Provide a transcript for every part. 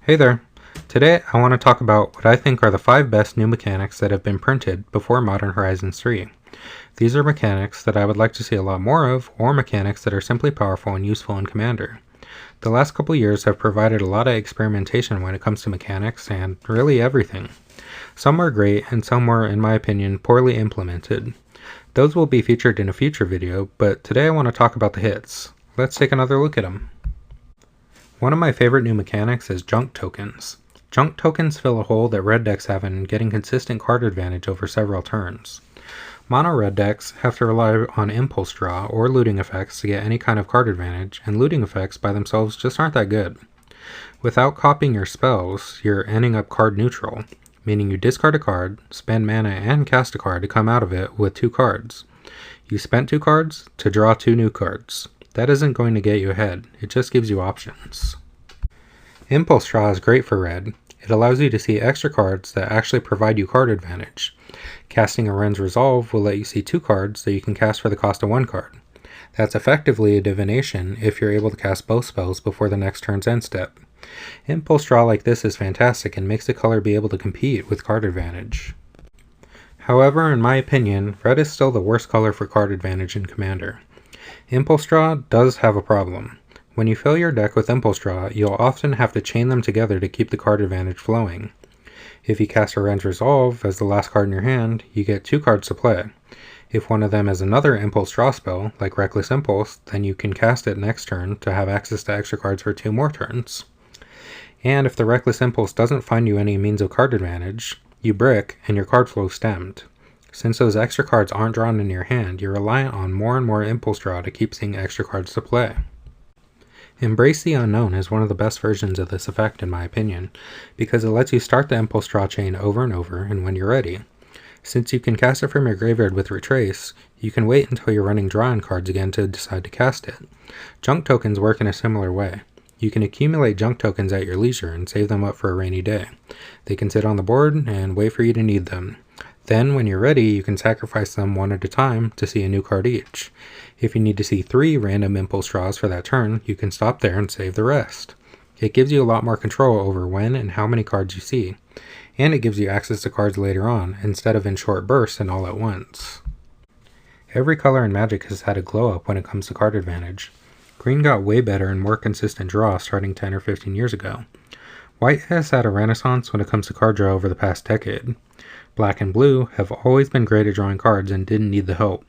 Hey there! Today I want to talk about what I think are the 5 best new mechanics that have been printed before Modern Horizons 3. These are mechanics that I would like to see a lot more of, or mechanics that are simply powerful and useful in Commander. The last couple years have provided a lot of experimentation when it comes to mechanics and really everything. Some were great and some were, in my opinion, poorly implemented. Those will be featured in a future video, but today I want to talk about the hits. Let's take another look at them. One of my favorite new mechanics is Junk Tokens. Junk Tokens fill a hole that red decks have in getting consistent card advantage over several turns. Mono red decks have to rely on Impulse Draw or looting effects to get any kind of card advantage, and looting effects by themselves just aren't that good. Without copying your spells, you're ending up card neutral, meaning you discard a card, spend mana, and cast a card to come out of it with 2 cards. You spent 2 cards to draw 2 new cards. That isn't going to get you ahead, it just gives you options. Impulse Draw is great for red. It allows you to see extra cards that actually provide you card advantage. Casting a Wren's Resolve will let you see 2 cards that you can cast for the cost of 1 card. That's effectively a divination if you're able to cast both spells before the next turn's end step. Impulse Draw like this is fantastic and makes the color be able to compete with card advantage. However, in my opinion, red is still the worst color for card advantage in Commander. Impulse Draw does have a problem. When you fill your deck with Impulse Draw, you'll often have to chain them together to keep the card advantage flowing. If you cast a Wren's Resolve as the last card in your hand, you get 2 cards to play. If one of them is another Impulse Draw spell, like Reckless Impulse, then you can cast it next turn to have access to extra cards for 2 more turns. And if the Reckless Impulse doesn't find you any means of card advantage, you brick and your card flow stemmed. Since those extra cards aren't drawn in your hand, you're reliant on more and more Impulse Draw to keep seeing extra cards to play. Embrace the Unknown is one of the best versions of this effect in my opinion, because it lets you start the Impulse Draw chain over and over and when you're ready. Since you can cast it from your graveyard with Retrace, you can wait until you're running draw-in cards again to decide to cast it. Junk Tokens work in a similar way. You can accumulate Junk Tokens at your leisure and save them up for a rainy day. They can sit on the board and wait for you to need them. Then, when you're ready, you can sacrifice them one at a time to see a new card each. If you need to see 3 random Impulse Draws for that turn, you can stop there and save the rest. It gives you a lot more control over when and how many cards you see, and it gives you access to cards later on, instead of in short bursts and all at once. Every color in Magic has had a glow up when it comes to card advantage. Green got way better and more consistent draw starting 10 or 15 years ago. White has had a renaissance when it comes to card draw over the past decade. Black and blue have always been great at drawing cards and didn't need the help.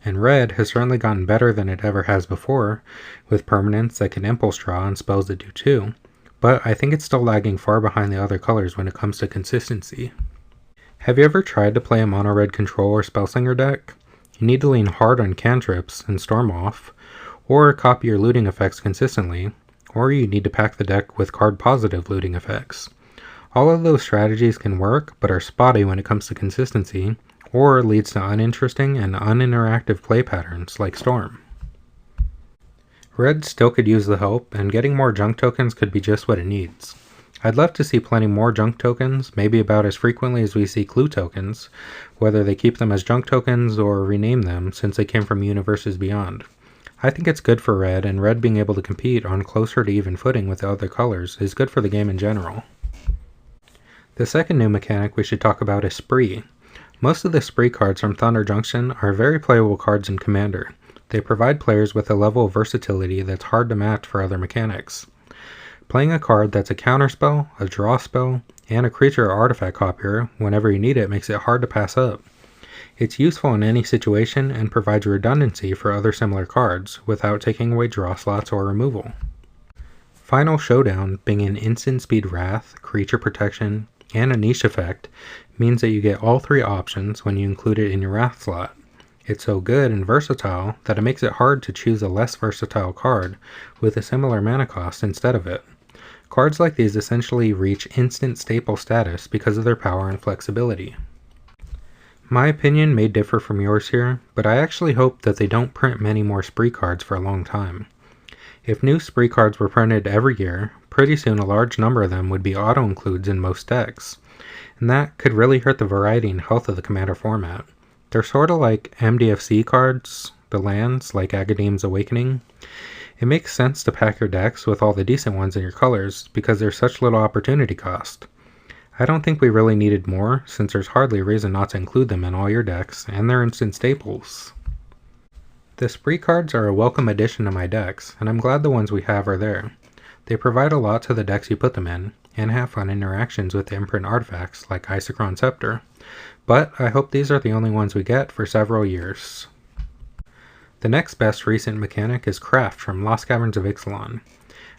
And red has certainly gotten better than it ever has before, with permanents that can Impulse Draw and spells that do too, but I think it's still lagging far behind the other colors when it comes to consistency. Have you ever tried to play a mono red control or Spellslinger deck? You need to lean hard on cantrips and Storm Off, or copy your looting effects consistently, or you need to pack the deck with card positive looting effects. All of those strategies can work, but are spotty when it comes to consistency, or leads to uninteresting and uninteractive play patterns like Storm. Red still could use the help, and getting more Junk Tokens could be just what it needs. I'd love to see plenty more Junk Tokens, maybe about as frequently as we see Clue Tokens, whether they keep them as Junk Tokens or rename them since they came from Universes Beyond. I think it's good for red, and red being able to compete on closer to even footing with the other colors is good for the game in general. The second new mechanic we should talk about is Spree. Most of the Spree cards from Thunder Junction are very playable cards in Commander. They provide players with a level of versatility that's hard to match for other mechanics. Playing a card that's a counterspell, a draw spell, and a creature or artifact copier whenever you need it makes it hard to pass up. It's useful in any situation and provides redundancy for other similar cards without taking away draw slots or removal. Final Showdown, being an instant speed wrath, creature protection, and a niche effect, means that you get all 3 options when you include it in your wrath slot. It's so good and versatile that it makes it hard to choose a less versatile card with a similar mana cost instead of it. Cards like these essentially reach instant staple status because of their power and flexibility. My opinion may differ from yours here, but I actually hope that they don't print many more Spree cards for a long time. If new Spree cards were printed every year, pretty soon a large number of them would be auto-includes in most decks, and that could really hurt the variety and health of the Commander format. They're sort of like MDFC cards, the lands, like Agadeem's Awakening. It makes sense to pack your decks with all the decent ones in your colors because there's such little opportunity cost. I don't think we really needed more, since there's hardly a reason not to include them in all your decks, and they're instant staples. The spree cards are a welcome addition to my decks, and I'm glad the ones we have are there. They provide a lot to the decks you put them in, and have fun interactions with the imprint artifacts like Isochron Scepter, but I hope these are the only ones we get for several years. The next best recent mechanic is Craft from Lost Caverns of Ixalan.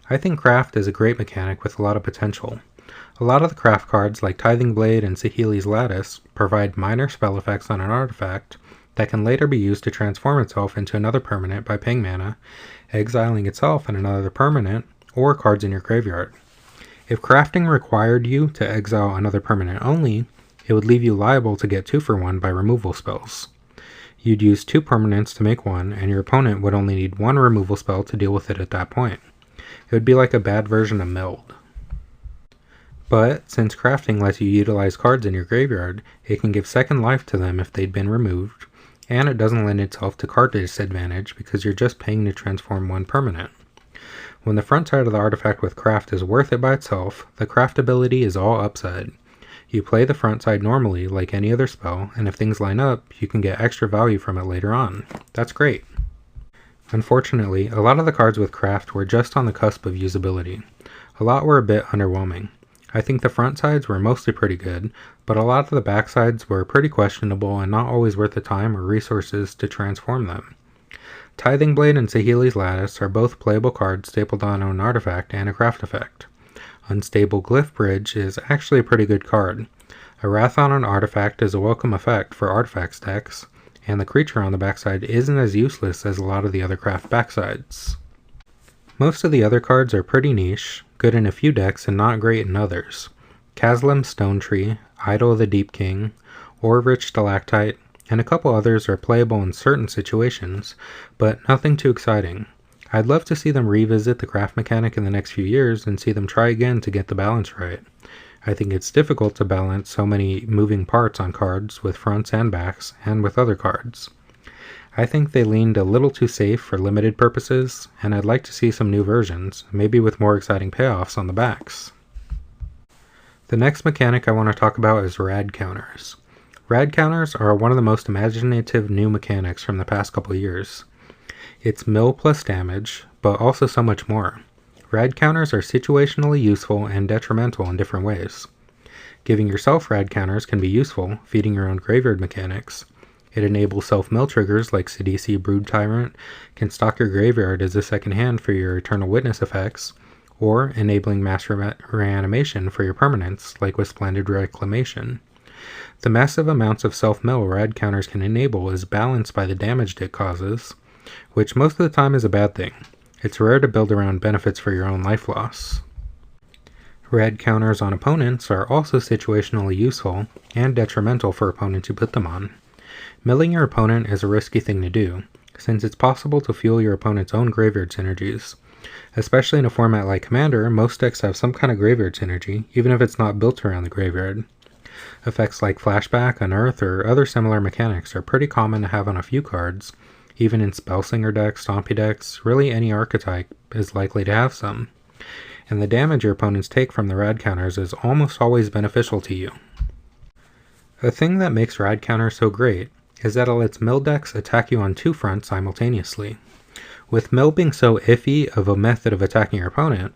I think Craft is a great mechanic with a lot of potential. A lot of the craft cards like Tithing Blade and Saheeli's Lattice provide minor spell effects on an artifact that can later be used to transform itself into another permanent by paying mana, exiling itself and another permanent, or cards in your graveyard. If crafting required you to exile another permanent only, it would leave you liable to get 2 for 1 by removal spells. You'd use 2 permanents to make 1, and your opponent would only need 1 removal spell to deal with it at that point. It would be like a bad version of Mild. But, since crafting lets you utilize cards in your graveyard, it can give second life to them if they'd been removed, and it doesn't lend itself to card disadvantage because you're just paying to transform 1 permanent. When the front side of the artifact with Craft is worth it by itself, the Craft ability is all upside. You play the front side normally like any other spell, and if things line up, you can get extra value from it later on. That's great. Unfortunately, a lot of the cards with Craft were just on the cusp of usability. A lot were a bit underwhelming. I think the front sides were mostly pretty good, but a lot of the back sides were pretty questionable and not always worth the time or resources to transform them. Tithing Blade and Saheeli's Lattice are both playable cards stapled on an artifact and a craft effect. Unstable Glyph Bridge is actually a pretty good card. A Wrath on an artifact is a welcome effect for artifacts decks, and the creature on the backside isn't as useless as a lot of the other craft backsides. Most of the other cards are pretty niche, good in a few decks and not great in others. Kaslam Stone Tree, Idol of the Deep King, Orrich Stalactite, and a couple others are playable in certain situations, but nothing too exciting. I'd love to see them revisit the craft mechanic in the next few years and see them try again to get the balance right. I think it's difficult to balance so many moving parts on cards with fronts and backs, and with other cards. I think they leaned a little too safe for limited purposes, and I'd like to see some new versions, maybe with more exciting payoffs on the backs. The next mechanic I want to talk about is Rad Counters. Rad Counters are one of the most imaginative new mechanics from the past couple years. It's mill plus damage, but also so much more. Rad Counters are situationally useful and detrimental in different ways. Giving yourself Rad Counters can be useful, feeding your own graveyard mechanics. It enables self-mill triggers like Sidisi Brood Tyrant, can stock your graveyard as a second hand for your Eternal Witness effects, or enabling mass reanimation for your permanents like with Splendid Reclamation. The massive amounts of self-mill Rad Counters can enable is balanced by the damage it causes, which most of the time is a bad thing. It's rare to build around benefits for your own life loss. Rad Counters on opponents are also situationally useful and detrimental for opponents who put them on. Milling your opponent is a risky thing to do, since it's possible to fuel your opponent's own graveyard synergies. Especially in a format like Commander, most decks have some kind of graveyard synergy, even if it's not built around the graveyard. Effects like Flashback, Unearth, or other similar mechanics are pretty common to have on a few cards. Even in Spellslinger decks, Stompy decks, really any archetype is likely to have some. And the damage your opponents take from the Rad Counters is almost always beneficial to you. A thing that makes Rad Counters so great is that it lets mill decks attack you on 2 fronts simultaneously. With mill being so iffy of a method of attacking your opponent,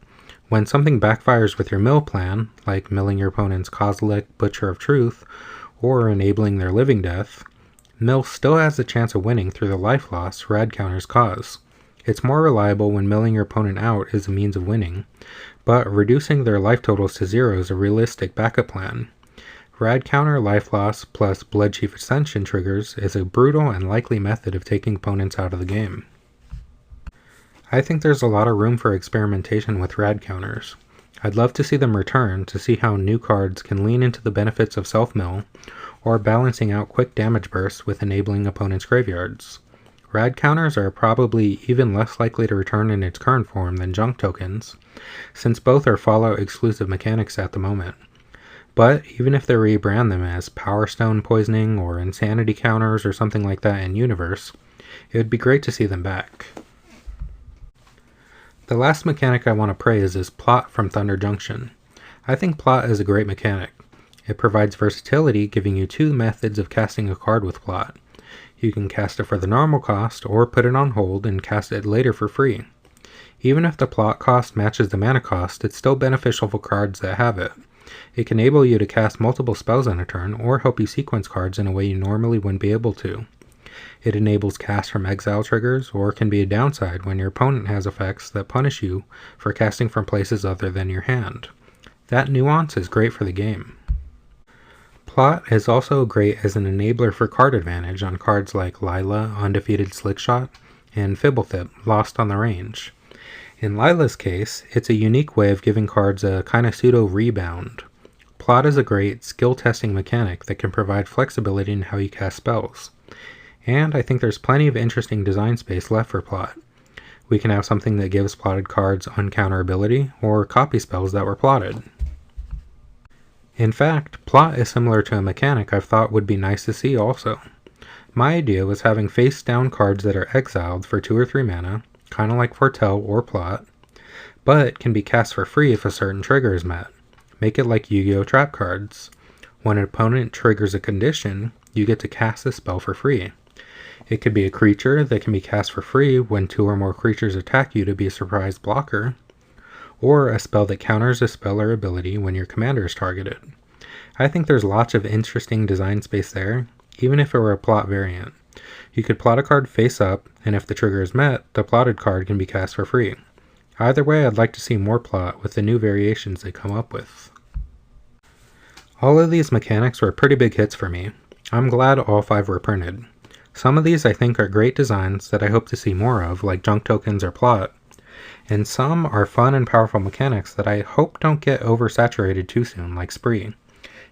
when something backfires with your mill plan, like milling your opponent's Kozilek Butcher of Truth, or enabling their Living Death, mill still has a chance of winning through the life loss Rad Counters cause. It's more reliable when milling your opponent out is a means of winning, but reducing their life totals to 0 is a realistic backup plan. Rad Counter life loss plus Bloodchief Ascension triggers is a brutal and likely method of taking opponents out of the game. I think there's a lot of room for experimentation with Rad Counters. I'd love to see them return to see how new cards can lean into the benefits of self-mill, or balancing out quick damage bursts with enabling opponents' graveyards. Rad Counters are probably even less likely to return in its current form than Junk Tokens, since both are Fallout exclusive mechanics at the moment. But even if they rebrand them as Power Stone Poisoning or Insanity Counters or something like that in Universe, it would be great to see them back. The last mechanic I want to praise is Plot from Thunder Junction. I think Plot is a great mechanic. It provides versatility, giving you two methods of casting a card with Plot. You can cast it for the normal cost, or put it on hold and cast it later for free. Even if the Plot cost matches the mana cost, it's still beneficial for cards that have it. It can enable you to cast multiple spells in a turn, or help you sequence cards in a way you normally wouldn't be able to. It enables cast from exile triggers, or can be a downside when your opponent has effects that punish you for casting from places other than your hand. That nuance is great for the game. Plot is also great as an enabler for card advantage on cards like Lila, Undefeated Slickshot, and Fibblethip, Lost on the Range. In Lila's case, it's a unique way of giving cards a kind of pseudo-rebound. Plot is a great skill-testing mechanic that can provide flexibility in how you cast spells. And I think there's plenty of interesting design space left for Plot. We can have something that gives plotted cards uncounterability, or copy spells that were plotted. In fact, Plot is similar to a mechanic I've thought would be nice to see also. My idea was having face-down cards that are exiled for 2 or 3 mana, kind of like Foretell or Plot, but can be cast for free if a certain trigger is met. Make it like Yu-Gi-Oh! Trap cards. When an opponent triggers a condition, you get to cast the spell for free. It could be a creature that can be cast for free when 2 or more creatures attack you to be a surprise blocker, or a spell that counters a spell or ability when your commander is targeted. I think there's lots of interesting design space there, even if it were a Plot variant. You could plot a card face up, and if the trigger is met, the plotted card can be cast for free. Either way, I'd like to see more Plot with the new variations they come up with. All of these mechanics were pretty big hits for me. I'm glad all 5 were printed. Some of these I think are great designs that I hope to see more of, like Junk Tokens or Plot, and some are fun and powerful mechanics that I hope don't get oversaturated too soon, like Spree.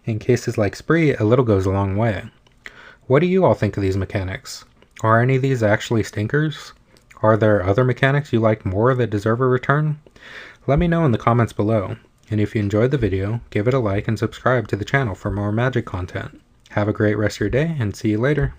In cases like Spree, a little goes a long way. What do you all think of these mechanics? Are any of these actually stinkers? Are there other mechanics you like more that deserve a return? Let me know in the comments below. And if you enjoyed the video, give it a like and subscribe to the channel for more Magic content. Have a great rest of your day, and see you later.